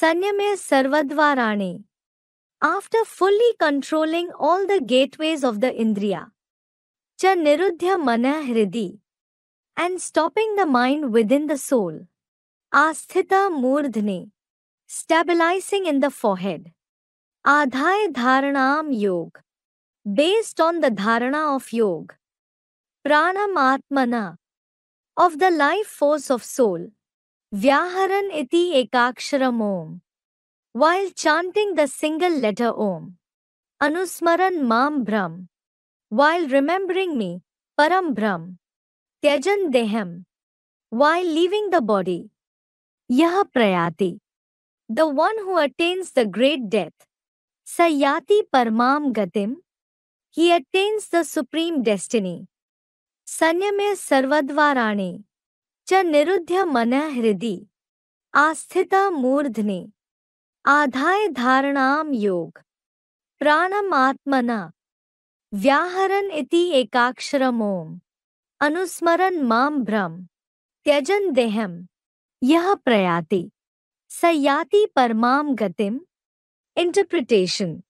Sanyame Sarvadvarane. After fully controlling all the gateways of the Indriya, cha Niruddhya Mana Hridi, and stopping the mind within the soul, Asthita Murdhne, stabilizing in the forehead, Adhay Dharanam Yog, based on the dharana of Yog, Pranam Atmana, of the life force of soul, Vyaharan iti ekaksharam Om, while chanting the single letter Om, Anusmaran Mam Brahm, while remembering me, Param Brahm, Tyajan Deham, while leaving the body, Yah Prayati, the one who attains the great death, Sayati Parmam Gatim, he attains the supreme destiny. Sanyame Sarvadvarane, cha Niruddhya Mana Hridi, Asthita Murdhne, Adhay Dharanam Yog, Pranam Atmana, Vyaharan iti ekaksharam Om, Anusmaran Mam Brahm, Tyajan Deham, Yah Prayati, Sayati Parmam Gatim. Interpretation.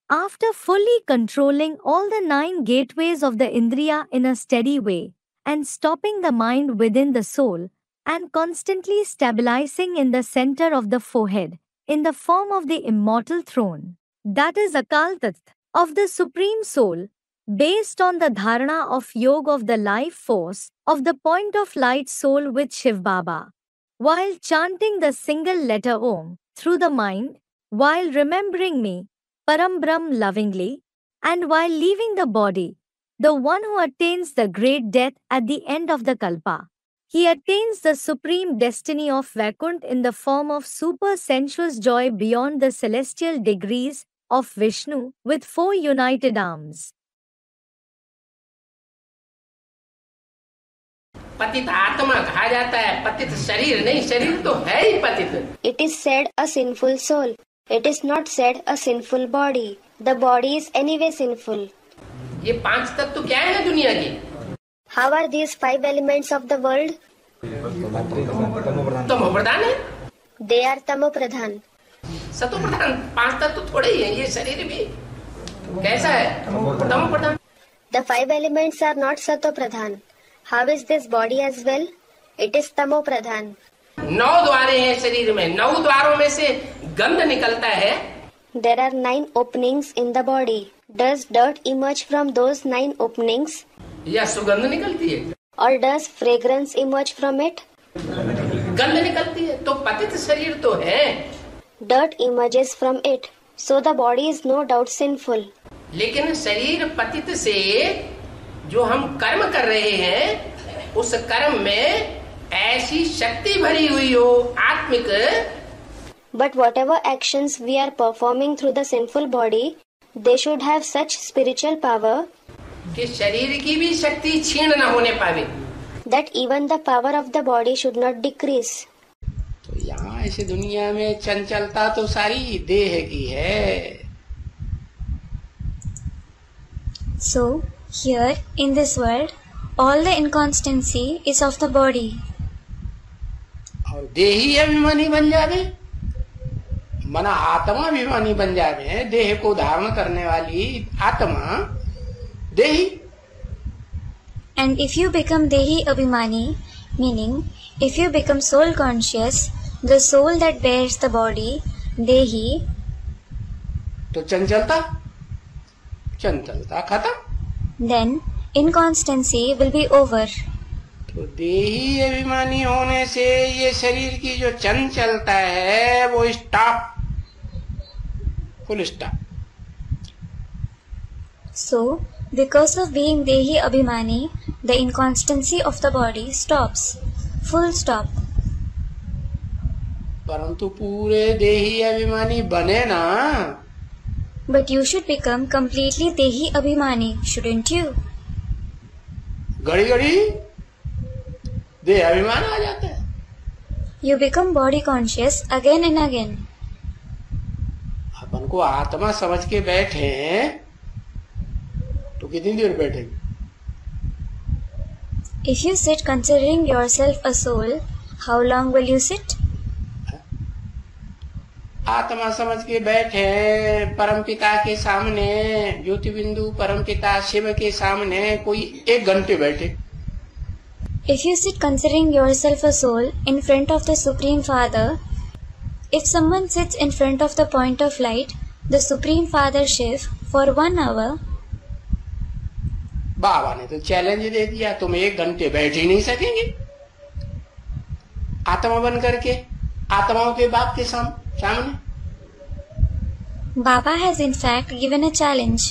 After fully controlling all the 9 gateways of the Indriya in a steady way, and stopping the mind within the soul, and constantly stabilizing in the center of the forehead, in the form of the immortal throne, that is Akal Tattva, of the Supreme Soul, based on the dharana of Yoga of the life force, of the point of light soul with Shiv Baba, while chanting the single letter Om, through the mind, while remembering me, Param Brahm lovingly, and while leaving the body, the one who attains the great death at the end of the Kalpa. He attains the supreme destiny of Vaikuntha in the form of super sensuous joy beyond the celestial degrees of Vishnu with 4 united arms. पतित आत्मा कहा जाता है, पतित शरीर नहीं, शरीर तो है ही पतित. It is said a sinful soul. It is not said a sinful body. The body is anyway sinful. ये 5 तत्व क्या है दुनिया की? How are these 5 elements of the world? तमो प्रधान है. They are tamo pradhan. सतो प्रधान 5 तत्व थोड़े ही है. ये शरीर भी कैसा है? तमो प्रधान. The 5 elements are not sato pradhan. How is this body as well? It is tamo pradhan. 9 द्वारे हैं शरीर में. 9 द्वारों में से गंध निकलता है. There are 9 openings in the body. Does dirt emerge from those 9 openings? या सुगंध निकलती है? Or does fragrance emerge from it? गंध निकलती है. तो पतित शरीर तो है. Dirt emerges from it. So the body is no doubt sinful. लेकिन शरीर पतित से जो हम कर्म कर रहे हैं, उस कर्म में ऐसी शक्ति भरी हुई हो आत्मिक. But whatever actions we are performing through the sinful body, they should have such spiritual power कि शरीर की भी शक्ति क्षीण न होने पावे. that even the power of the body should not decrease. तो यहाँ इस दुनिया में चंचलता तो सारी देह की है. So, here in this world, all the inconstancy is of the body. और देही अभिमानी बन जावे, मना आत्मा अभिमानी बन जावे. देह को धारण करने वाली आत्मा देही. And if you become Dehi Abhimani, meaning if you become soul conscious, the soul that bears the body, Dehi, तो चंचलता खत्म. then inconstancy will be over. तो देही अभिमानी होने से ये शरीर की जो चंचलता है वो stop, full stop. So, because of being Dehi Abhimani, the inconstancy of the body stops. Full stop. परंतु पूरे देही अभिमानी बने ना. But you should become completely Dehi Abhimani, shouldn't you? घड़ी घड़ी देह अभिमान आ जाता है. You become body conscious again and again. अपन को आत्मा समझ के बैठे तो कितनी देर बैठेंगे? If you sit considering yourself a soul, how long will you sit? आत्मा समझ के बैठे परमपिता के सामने, ज्योति बिंदु परमपिता शिव के सामने कोई 1 घंटे बैठे। If you sit considering yourself a soul in front of the Supreme Father, if someone sits in front of the point of light, the Supreme Father Shiv, for 1 hour, बाबा ने तो चैलेंज दे दिया, तुम 1 घंटे बैठ ही नहीं सकेंगे आत्मा बन करके आत्माओं के बाप के सामने। Baba has in fact given a challenge.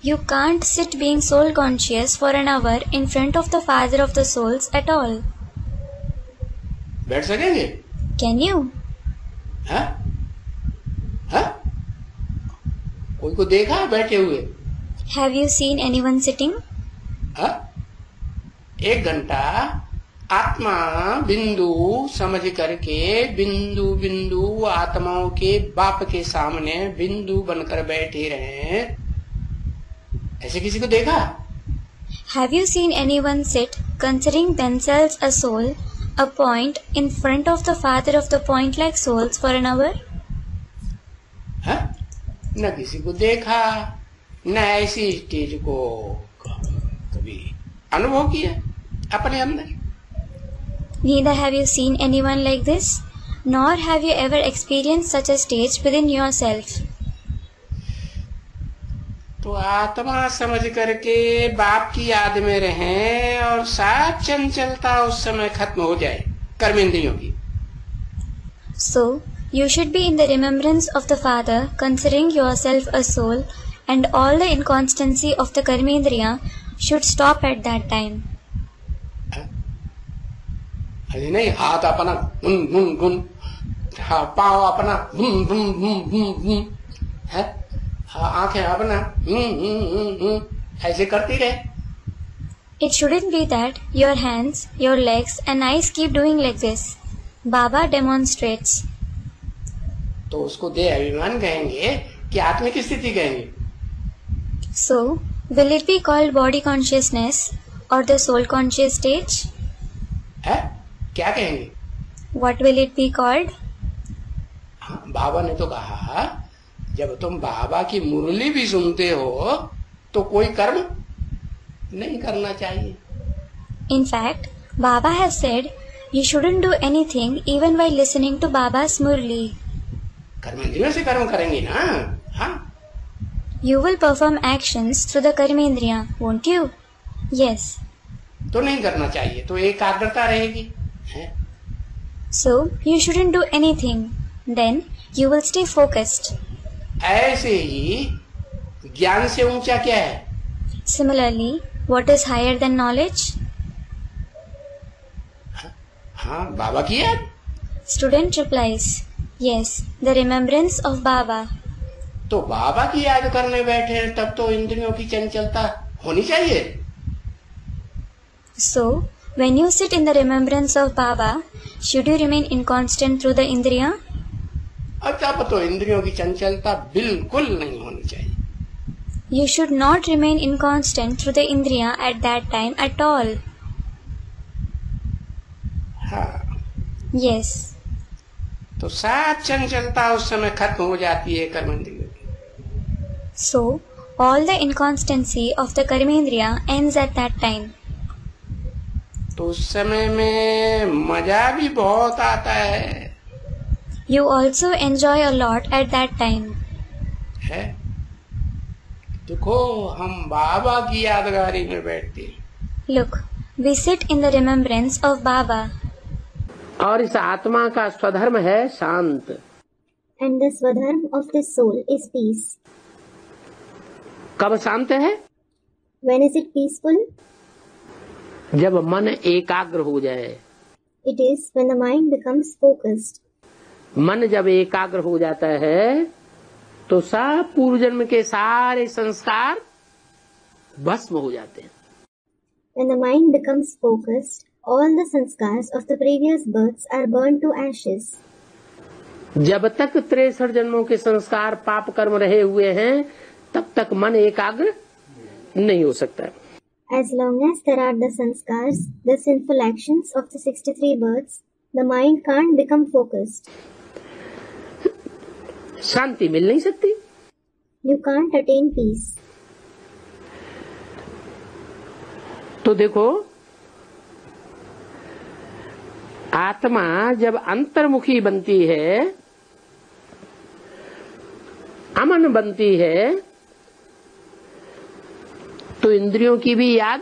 You can't sit being soul conscious for an hour in front of the Father of the souls at all. बैठ सकेंगे? Can you? हाँ? हाँ? कोई को देखा बैठे हुए? Have you seen anyone sitting? हाँ? 1 घंटा आत्मा बिंदु समझ करके बिंदु बिंदु आत्माओं के बाप के सामने बिंदु बनकर बैठे रहे, ऐसे किसी को देखा? Have you seen anyone sit considering themselves a soul, a point, in front of the Father of the point-like souls for an hour? हाँ? न किसी को देखा, न ऐसी स्टेज को कभी अनुभव किया अपने अंदर। Neither have you seen anyone like this, nor have you ever experienced such a stage within yourself. तो आत्मा समझ करके बाप की याद में रहें और साथ चंचलता उस समय खत्म हो जाए कर्मेंद्रियों की। So, you should be in the remembrance of the Father, considering yourself a soul, and all the inconstancy of the Karmendriya should stop at that time. अरे नहीं, हाथ अपना गुन गुन गुन, पाँव अपना गुन गुन गुन गुन गुन, है, आंखें अपना ऐसे करती रहे। It shouldn't be that your hands, your legs and eyes keep doing like this. Baba demonstrates. तो उसको देह अभिमान कहेंगे कि आत्मिक स्थिति कहेंगे? So, will it be called body consciousness or the soul conscious stage? है? क्या कहेंगे? What will it be called? हाँ, बाबा ने तो कहा जब तुम बाबा की मुरली भी सुनते हो तो कोई कर्म नहीं करना चाहिए। In fact, Baba has said you shouldn't do anything even while listening to Baba's Murli. कर्मेंद्रियों से कर्म करेंगे ना? हाँ? You will perform actions through the Karmendriya, won't you? Yes. तो नहीं करना चाहिए, तो एकाग्रता रहेगी। है? So, you shouldn't do anything. Then, you will stay focused. ऐसे ही ज्ञान से ऊंचा क्या है? Similarly, what is higher than knowledge? हाँ, बाबा की याद। Student replies, yes, the remembrance of Baba. तो बाबा की याद करने बैठे तब तो इंद्रियों की चंचलता होनी चाहिए। So, when you sit in the remembrance of Baba, should you remain inconstant through the Indriya? और तब तो इंद्रियों की चंचलता बिल्कुल नहीं होनी चाहिए। You should not remain inconstant through the Indriya at that time at all. हाँ। Yes. तो सात चंचलता उस समय खत्म हो जाती है कर्मेंद्रियों की। So, all the inconstancy of the Karmendriya ends at that time. तो उस समय में मजा भी बहुत आता है। You also enjoy a lot at that time. है? देखो हम बाबा की यादगारी में बैठते हैं। Look, we sit in the remembrance of Baba. और इस आत्मा का स्वधर्म है शांत। And the swadharma of this soul is peace. कब शांत है? When is it peaceful? जब मन एकाग्र हो जाए। It is when the mind becomes focused. मन जब एकाग्र हो जाता है तो सब पूर्व जन्म के सारे संस्कार भस्म हो जाते हैं। When the mind becomes focused, all the sanskars of the previous births are burned to ashes. जब तक 63 जन्मों के संस्कार पाप कर्म रहे हुए हैं तब तक मन एकाग्र नहीं हो सकता। As long as there are the sanskars, the sinful actions of the 63 births, the mind can't become focused. शांति मिल नहीं सकती। You can't attain peace. तो देखो, आत्मा जब अंतर्मुखी बनती है, अमन बनती है, तो इंद्रियों की भी याद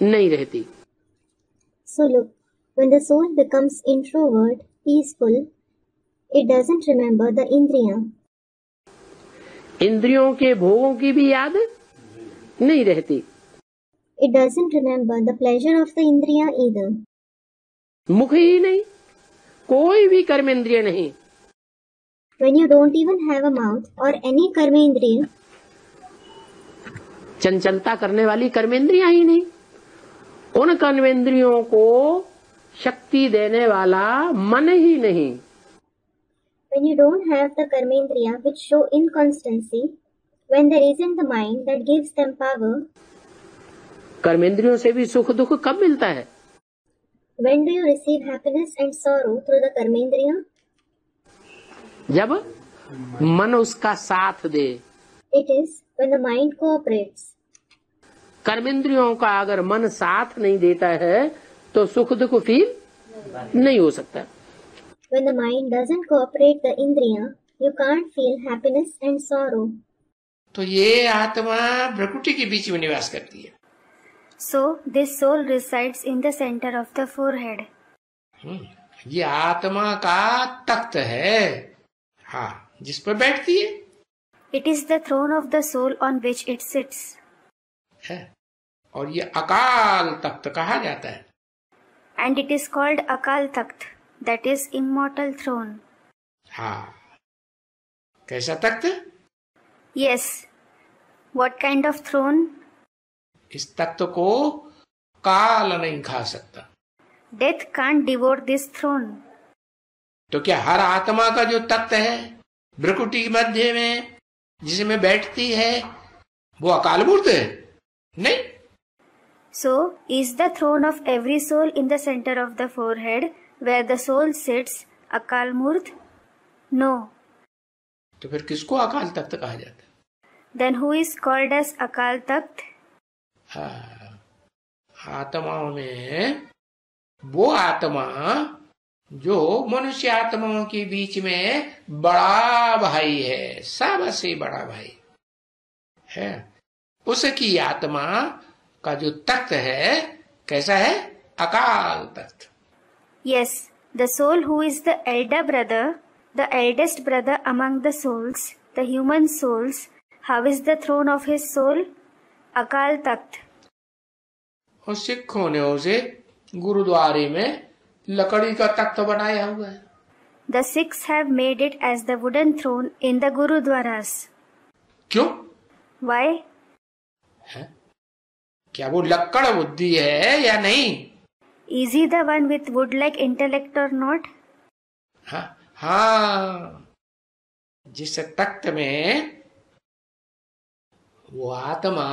नहीं रहती। So look, when the soul becomes introvert, peaceful, it doesn't remember the indriya. इंद्रियों के भोगों की भी याद नहीं रहती। It doesn't remember the pleasure of the indriya either. मुख ही नहीं, कोई भी कर्मेंद्रिय नहीं। When you don't even have a mouth or any karmendriya, चंचलता करने वाली कर्मेंद्रियां ही नहीं, उन कर्मेंद्रियों को शक्ति देने वाला मन ही नहीं। when you don't have the karmendriya which show inconstancy, when there isn't the mind that gives them power, कर्मेंद्रियों से भी सुख दुख कब मिलता है? when do you receive happiness and sorrow through the karmendriya? जब मन उसका साथ दे। It is when the mind cooperates. कर्मेंद्रियों का अगर मन साथ नहीं देता है तो सुख दुख फील नहीं हो सकता। When the mind doesn't cooperate the indriya, you can't feel happiness and sorrow. तो ये आत्मा भ्रकुटी के बीच में निवास करती है। So, this soul resides in the center of the forehead. ये आत्मा का तख्त है, हाँ, जिस पर बैठती है। It is the throne of the soul on which it sits. है, और ये अकाल तख्त कहा जाता है। And it is called Akal Takht, that is immortal throne. हाँ, कैसा तख्त? Yes. What kind of throne? इस तख्त को काल नहीं खा सकता। Death can't devour this throne. तो क्या हर आत्मा का जो तख्त है भ्रकुटी के मध्य में जिसमें बैठती है वो अकाल मूर्त है? नहीं। So, is the throne of every soul in the center of the forehead where the soul sits Akal Murt? No. तो फिर किसको अकाल तख्त कहा जाता है? Then who is called as Akal Takht? हाँ, आत्माओं में वो आत्मा जो मनुष्य आत्माओं के बीच में बड़ा भाई है, सबसे बड़ा भाई है, उसकी आत्मा का जो तख्त है कैसा है? Akal Takht. Yes, the soul who is the elder brother, the eldest brother among the souls, the human souls, how is the throne of his soul? Akal Takht. और सिखों ने उसे गुरुद्वारे में लकड़ी का तख्त बनाया हुआ है। The Sikhs have made it as the wooden throne in the Gurudwaras. क्यों? Why? है? क्या वो लक्कड़ बुद्धि है या नहीं? Is he the one with wood-like intellect or not? हाँ, जिस तख्त में वो आत्मा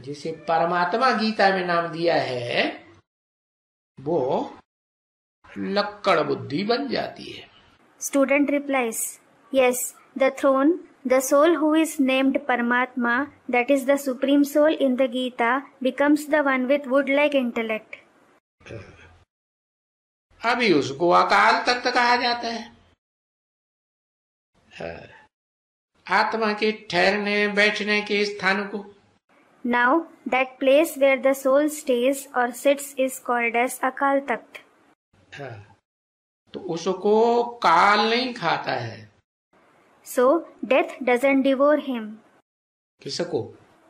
जिसे परमात्मा गीता में नाम दिया है वो लक्कड़ बुद्धि बन जाती है। Student replies, yes, the throne, the soul who is named Paramatma, that is the supreme soul in the Gita, becomes the one with wood-like intellect. अभी उसको अकाल तख्त कहा जाता है। आत्मा के ठहरने बैठने के स्थान को। Now, that place where the soul stays or sits is called as Akal Takht. तो उसको काल नहीं खाता है। So, death doesn't devour him. किसको?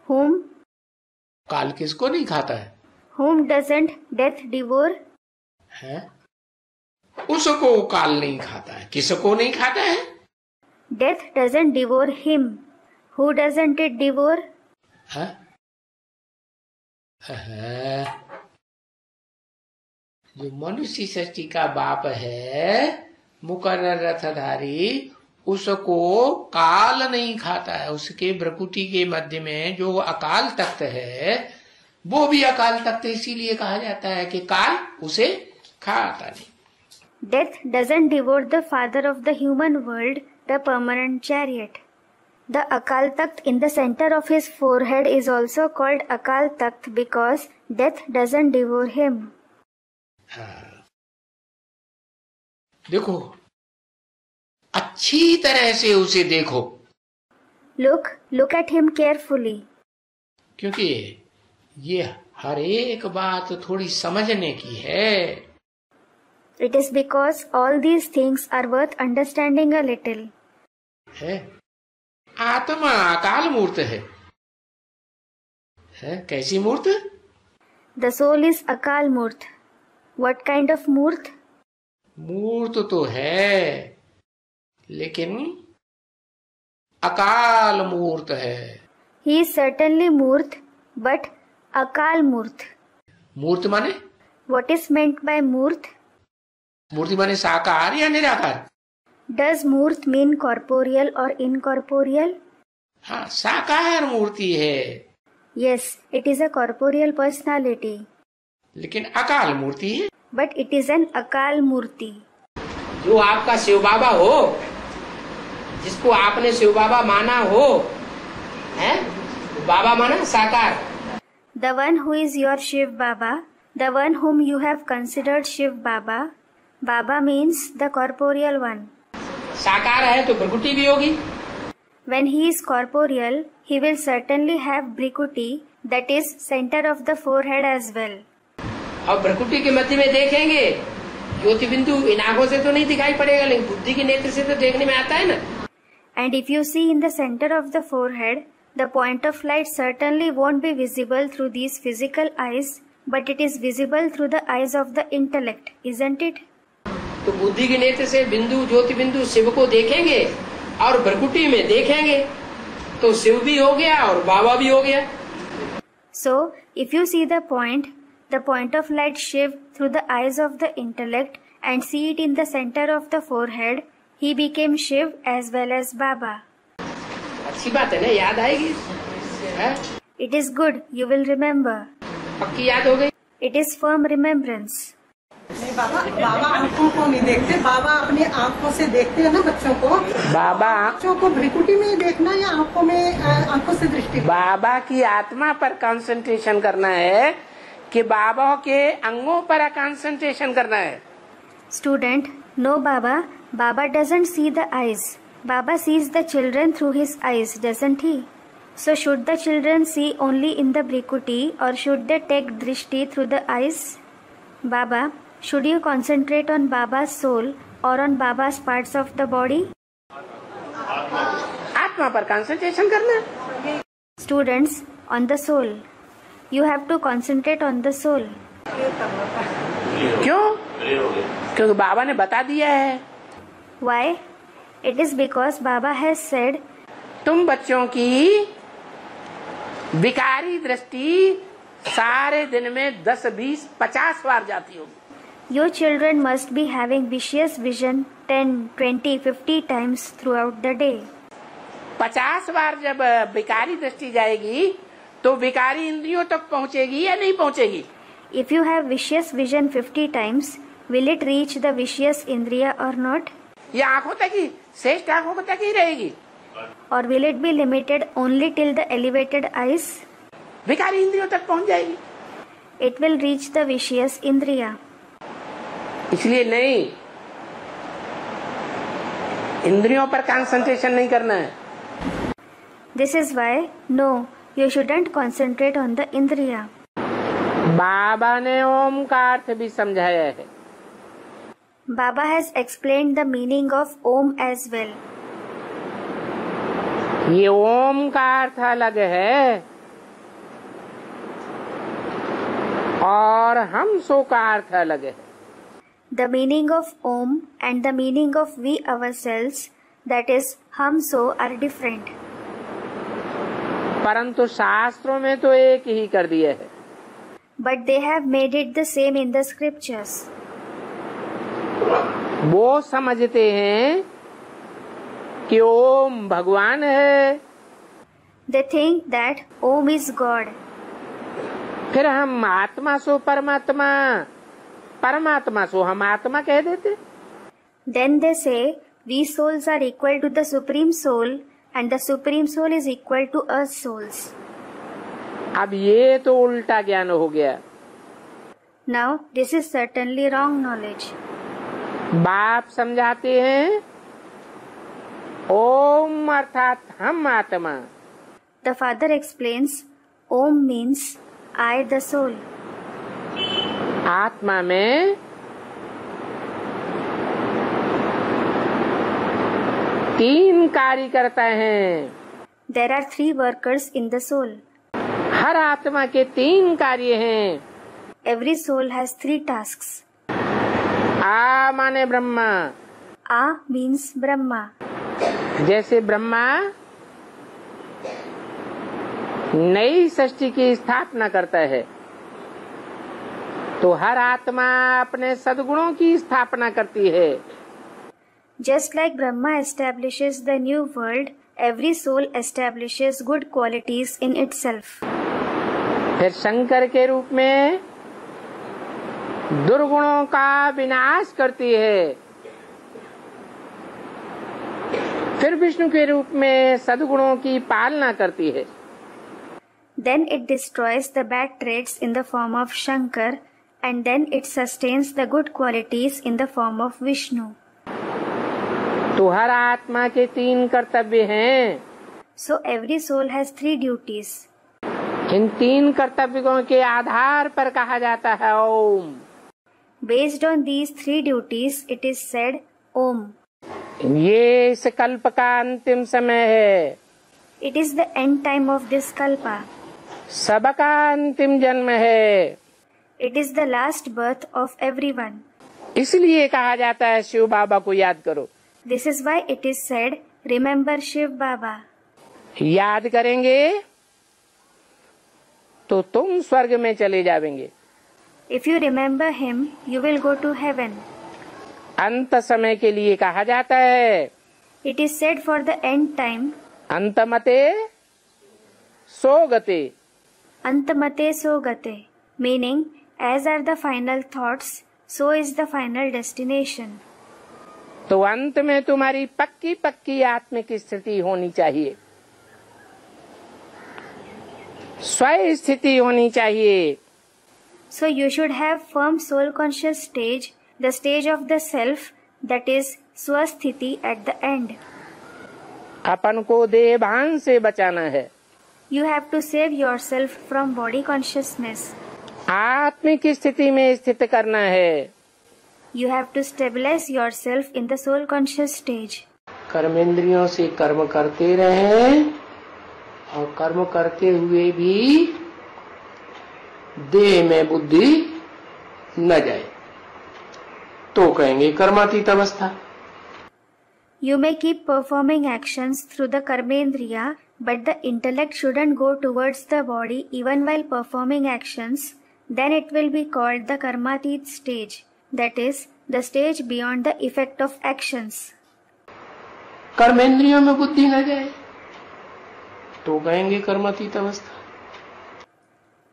Whom? काल किसको नहीं खाता है? Whom doesn't death devour? है? उसको काल नहीं खाता है। किसको नहीं खाता है? Death doesn't devour him. Who doesn't it devour? है? जो मनुष्य सृष्टि का बाप है मुकर्रर रथधारी उसको काल नहीं खाता है। उसके भ्रकुटी के मध्य में जो अकाल तख्त है वो भी अकाल तख्त इसीलिए कहा जाता है कि काल उसे खाता नहीं। Death doesn't devour the father of the human world, the permanent chariot. The Akal Takht in the center of his forehead is also called Akal Takht because death doesn't devour him. देखो, अच्छी तरह से उसे देखो. Look at him carefully. क्योंकि ये हर एक बात थोड़ी समझने की है. It is because all these things are worth understanding a little. है, आत्मा अकाल मूर्त है. कैसी मूर्त? The soul is Akal Murt. What kind of Murt? मूर्त तो है, लेकिन अकाल मूर्त है. He is certainly Murt, but Akal Murt. मूर्त माने? What is meant by Murt? मूर्ति माने साकार या निराकार? Does Murt mean corporeal or incorporeal? हाँ, साकार मूर्ति है. Yes, it is a corporeal personality. लेकिन अकाल मूर्ति है. But it is an Akal Murti. जो आपका शिव बाबा हो, जिसको आपने शिव बाबा माना हो, हैं? बाबा माना साकार. The one who is your Shiv Baba, the one whom you have considered Shiv Baba, Baba means the corporeal one. साकार है तो भ्रकुटी भी होगी. When he is corporeal, he will certainly have Brikuti, that is center of the forehead as well. और भ्रकुटी के मध्य में देखेंगे, ज्योति बिंदु इन आंखों से तो नहीं दिखाई पड़ेगा, लेकिन बुद्धि के नेत्र से तो देखने में आता है ना. And if you see in the center of the forehead, the point of light certainly won't be visible through these physical eyes, but it is visible through the eyes of the intellect, isn't it? तो बुद्धि के नेत्र से बिंदु ज्योति बिंदु शिव को देखेंगे और भ्रकुटी में देखेंगे तो शिव भी हो गया और बाबा भी हो गया. So, if you see the point of light Shiv through the eyes of the intellect and see it in the center of the forehead, he became Shiv as well as Baba. अच्छी बात है ना, याद आएगी. It is good, you will remember. पक्की याद हो गई. It is firm remembrance. नहीं बाबा आंखों को नहीं देखते, बाबा अपनी आंखों से देखते हैं ना बच्चों को. बाबा बच्चों को भ्रिकुटी में देखना या आंखों से दृष्टि. बाबा की आत्मा पर कंसंट्रेशन करना है कि बाबा के अंगों पर कंसंट्रेशन करना है. Student, no Baba. Baba doesn't see the eyes. Baba sees the children through his eyes, doesn't he? So should the children see only in the Brikuti or should they take drishti through the eyes? Baba, should you concentrate on Baba's soul or on Baba's parts of the body? आत्मा पर concentration करना. Students, on the soul. You have to concentrate on the soul. क्यों? क्योंकि बाबा ने बता दिया है. Why? It is because Baba has said, तुम बच्चों की विकारी दृष्टि सारे दिन में 10, 20, 50 बार जाती होगी. your children must be having vicious vision 10, 20, 50 times throughout the day. 50 बार जब विकारी दृष्टि जाएगी तो विकारी इंद्रियों तक पहुंचेगी या नहीं पहुंचेगी? If you have vicious vision 50 times, will it reach the vicious indriya or not? ये आंखों तक ही, श्रेष्ठ आंखों तक ही रहेगी. Or will it be limited only till the elevated eyes? विकारी इंद्रियों तक पहुंच जाएगी. It will reach the vicious indriya. इसलिए नहीं, इंद्रियों पर कंसंट्रेशन नहीं करना है. This is why, no, you shouldn't concentrate on the indriya. बाबा ने ओम का अर्थ भी समझाया है. Baba has explained the meaning of Om as well. ये ओम का अर्थ अलग है और हम सो का अर्थ अलग है. The meaning of Om and the meaning of we ourselves, that is हम so, are different. परंतु शास्त्रों में तो एक ही कर दिया है. But they have made it the same in the scriptures. वो समझते हैं कि ओम भगवान है. They think that Om is God. फिर हम आत्मा सो परमात्मा, परमात्मा सो हम आत्मा कह देते. Then they say, we souls are equal to the Supreme Soul and the Supreme Soul is equal to us souls. अब ये तो उल्टा ज्ञान हो गया। Now, this is certainly wrong knowledge. बाप समझाते हैं ओम अर्थात हम आत्मा। The father explains, Om means I the soul. आत्मा में तीन कार्य करता है। There are 3 workers in the soul. हर आत्मा के 3 कार्य हैं। Every soul has 3 tasks. आ माने ब्रह्मा। A means Brahma. जैसे ब्रह्मा नई सृष्टि की स्थापना करता है, तो हर आत्मा अपने सद्गुणों की स्थापना करती है। Just like Brahma establishes the new world, every soul establishes good qualities in itself. फिर शंकर के रूप में दुर्गुणों का विनाश करती है। फिर विष्णु के रूप में सद्गुणों की पालना करती है। Then it destroys the bad traits in the form of Shankar, and then it sustains the good qualities in the form of Vishnu. तो हर आत्मा के 3 कर्तव्य हैं। So every soul has 3 duties. इन 3 कर्तव्यों के आधार पर कहा जाता है ओम। Based on these 3 duties, it is said Om. ये इस कल्प का अंतिम समय है। It is the end time of this kalpa. सबका अंतिम जन्म है। It is the last birth of everyone. इसलिए कहा जाता है शिव बाबा को याद करो। This is why it is said, remember Shiv Baba. याद करेंगे तो तुम स्वर्ग में चले जाएंगे। If you remember him, you will go to heaven. अंत समय के लिए कहा जाता है। It is said for the end time, अंतमते सोगते। Antamate Sogate, meaning as are the final thoughts, so is the final destination. तो अंत में तुम्हारी पक्की पक्की आत्मिक स्थिति होनी चाहिए, स्वयं स्थिति होनी चाहिए। So you should have firm soul conscious stage, the stage of the self, that is Swasthiti at the end. अपन को देहभान से बचाना है। You have to save yourself from body consciousness. आत्मिक स्थिति में स्थित करना है। You have to stabilize yourself in the soul conscious stage. कर्मेंद्रियों से कर्म करते रहें और कर्म करते हुए भी देह में बुद्धि न जाए, तो कहेंगे कर्मातीत अवस्था। You may keep performing actions through the karmendriya, but the intellect shouldn't go towards the body even while performing actions. Then it will be called the karmatit stage, that is, the stage beyond the effect of actions. कर्मेंद्रियों में बुद्धि न जाए तो कहेंगे कर्मातीत अवस्था।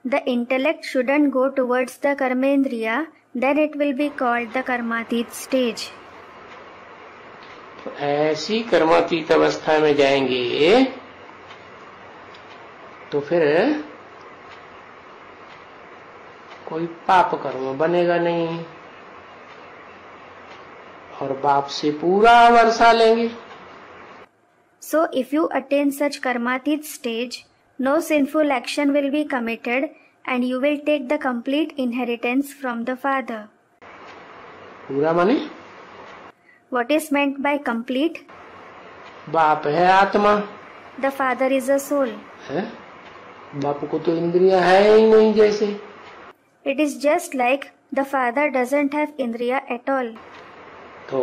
The intellect shouldn't go towards the karmendriya, then it will be called the karmatit stage. तो ऐसी कर्मातीत अवस्था में जाएंगे तो फिर कोई पाप कर्म बनेगा नहीं और बाप से पूरा वर्षा लेंगे। So if you attain such karmatit stage, no sinful action will be committed and you will take the complete inheritance from the father. पूरा माने What is meant by complete? बाप है आत्मा, The father is a soul. है? बाप को तो इंद्रियां है ही नहीं जैसे। It is just like the father doesn't have indriya at all. तो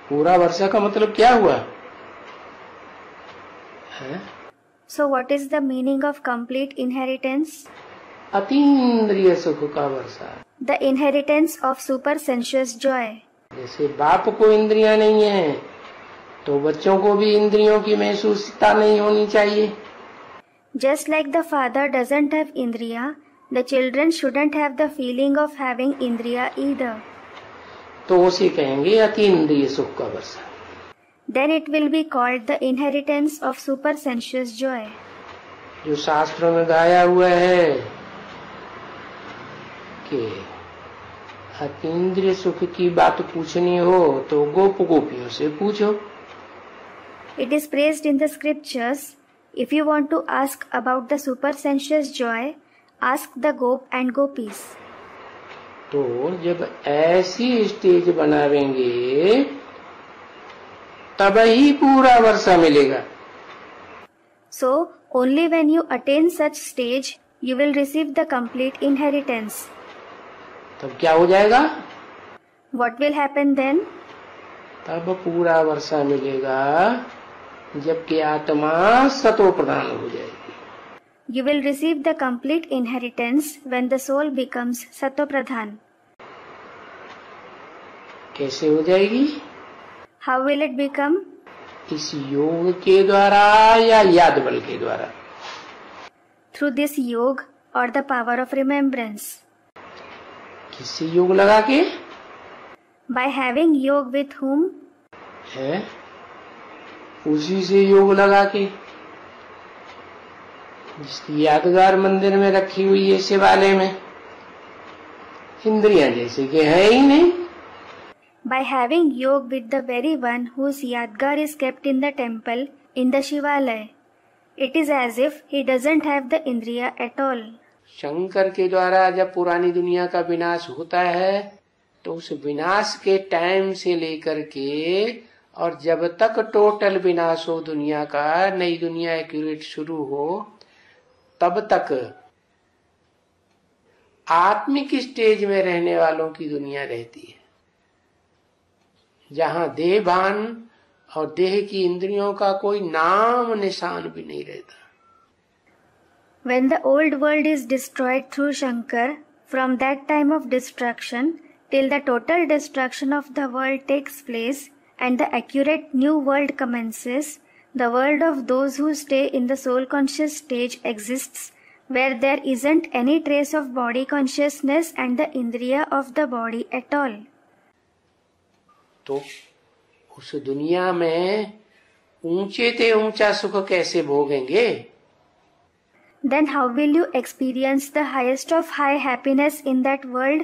पूरा वर्षा का मतलब क्या हुआ है? So what is the meaning of complete inheritance? अतीन्द्रिय सुख का वर्षा। The inheritance of super sensuous joy. जैसे बाप को इंद्रियां नहीं है तो बच्चों को भी इंद्रियों की महसूसता नहीं होनी चाहिए। Just like the father doesn't have indriya, the children shouldn't have the feeling of having indriya either. तो उसे कहेंगे अतीन्द्रिय सुख का वर्षा। Then it will be called the inheritance of supersensuous joy. जो शास्त्रों में गाया हुआ है कि अतीन्द्रिय सुख की बात पूछनी हो तो गोप गोपियों से पूछो। It is praised in the scriptures, if you want to ask about the supersensuous joy, ask the gop and gopis. तो जब ऐसी स्टेज बनावेंगे तब ही पूरा वर्षा मिलेगा। So, only when you attain such stage, you will receive the complete inheritance. तब क्या हो जाएगा? What will happen then? तब पूरा वर्षा मिलेगा जबकि आत्मा सतो प्रधान हो जाएगी। You will receive the complete inheritance when the soul becomes Satopradhan. कैसे हो जाएगी? How will it become? इस योग के द्वारा या याद बल के द्वारा? Through this yoga or the power of remembrance. किससे योग लगा के? By having yoga with whom? है उसी से योग लगा के जिसकी यादगार मंदिर में रखी हुई है शिवालय में, इंद्रियां जैसे कि है ही नहीं। By having yoga with the very one whose yadgar is kept in the temple in the Shivalaya, it is as if he doesn't have the indriya at all. Shankar के द्वारा जब पुरानी दुनिया का विनाश होता है तो उस विनाश के टाइम से लेकर के और जब तक टोटल विनाश हो दुनिया का, नई दुनिया एक्यूरेट शुरू हो, तब तक आत्मिक स्टेज में रहने वालों की दुनिया रहती है, जहां देह भान और देह की इंद्रियों का कोई नाम निशान भी नहीं रहता। When the old world is destroyed through Shankar, from that time of destruction till the total destruction of the world takes place and the accurate new world commences, the world of those who stay in the soul conscious stage exists, where there isn't any trace of body consciousness and the indriya of the body at all. तो उस दुनिया में ऊंचे ते ऊंचा सुख कैसे भोगेंगे? Then how will you experience the highest of high happiness in that world?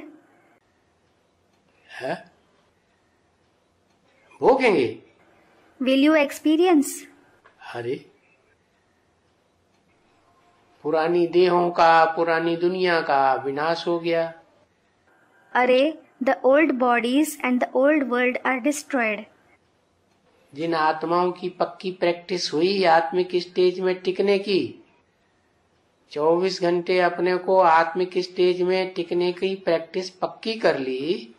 है भोगेंगे। Will you experience? अरे पुरानी देहों का, पुरानी दुनिया का विनाश हो गया। अरे, the old bodies and the old world are destroyed. जिन आत्माओं की पक्की प्रैक्टिस हुई आत्मिक स्टेज में टिकने की, 24 घंटे अपने को आत्मिक स्टेज में टिकने की प्रैक्टिस पक्की कर ली,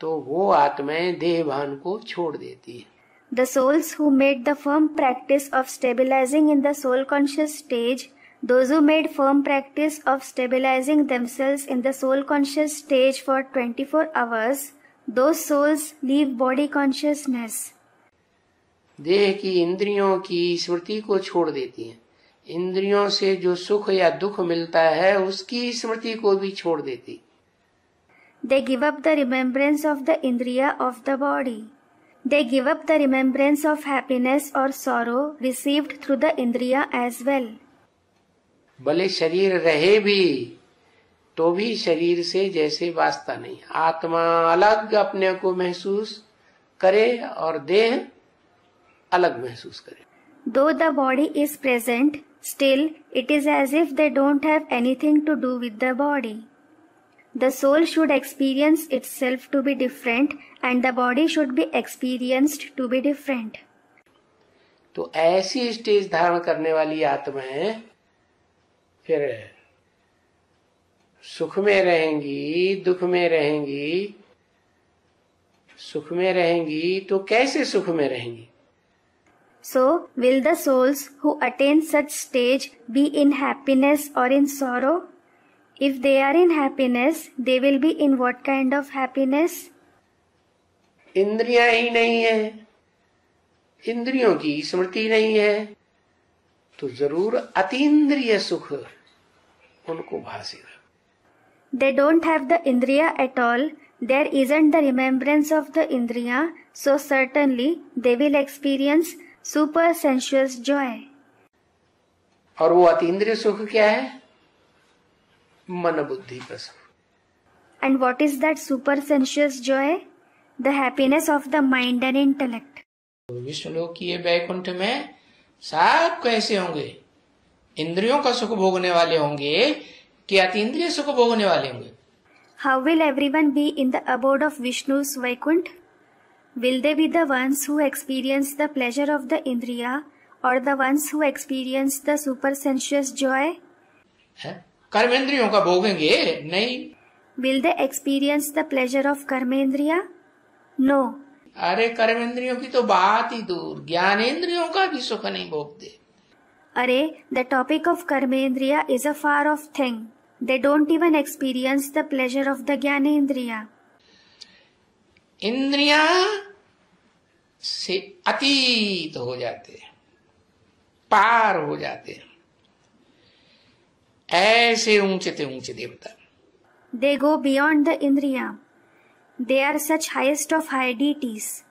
तो वो आत्माएं देह भान को छोड़ देती है। The souls who made the firm practice of stabilizing in the soul conscious stage, those who made firm practice of stabilizing themselves in the soul conscious stage for 24 hours, those souls leave body consciousness. देह की इंद्रियों की स्मृति को छोड़ देती हैं। इंद्रियों से जो सुख या दुख मिलता है उसकी स्मृति को भी छोड़ देती। They give up the remembrance of the indriya of the body. They give up the remembrance of happiness or sorrow received through the indriya as well. भले शरीर रहे भी तो भी शरीर से जैसे वास्ता नहीं, आत्मा अलग अपने को महसूस करे और देह अलग महसूस करे। Though the body is present, still it is as if they don't have anything to do with the body. The soul should experience itself to be different and the body should be experienced to be different. तो ऐसी stage धारण करने वाली आत्माएं फिर सुख में रहेंगी, दुख में रहेंगी। सुख में रहेंगी तो कैसे सुख में रहेंगी? So, will the souls who attain such stage be in happiness or in sorrow? If they are in happiness, they will be in what kind of happiness? इंद्रियां ही नहीं है, इंद्रियों की स्मृति नहीं है, तो जरूर अतीन्द्रिय सुख उनको भासेगा। They don't have the indriya at all, There isn't the remembrance of the Indriya, so certainly they will experience super sensuous joy. और वो अतीन्द्रिय सुख क्या है? मन बुद्धि का सुख. And what is that super sensuous joy? The happiness of the mind and intellect. Vishnulok की वैकुंठ में सब कैसे होंगे? इंद्रियों का सुख भोगने वाले होंगे कि अतीन्द्रिय सुख भोगने वाले होंगे? How will everyone be in the abode of Vishnu's Vaikunt? Will they be the ones who experience the pleasure of the Indriya or the ones who experience the super sensuous joy? कर्मेंद्रियों का भोगेंगे? नहीं. Will they experience the pleasure of Karmendriya? No. अरे कर्मेंद्रियों की तो बात ही दूर, ज्ञानेंद्रियों का भी सुख नहीं भोगते. अरे, the topic of Karmendriya is a far off thing. They don't even experience the pleasure of the Jnanendriya. इंद्रियां से अतीत हो जाते हैं, पार हो जाते हैं. ऐसे ऊंचे से ऊंचे देवता. They go beyond the Indriya. They are such highest of high deities.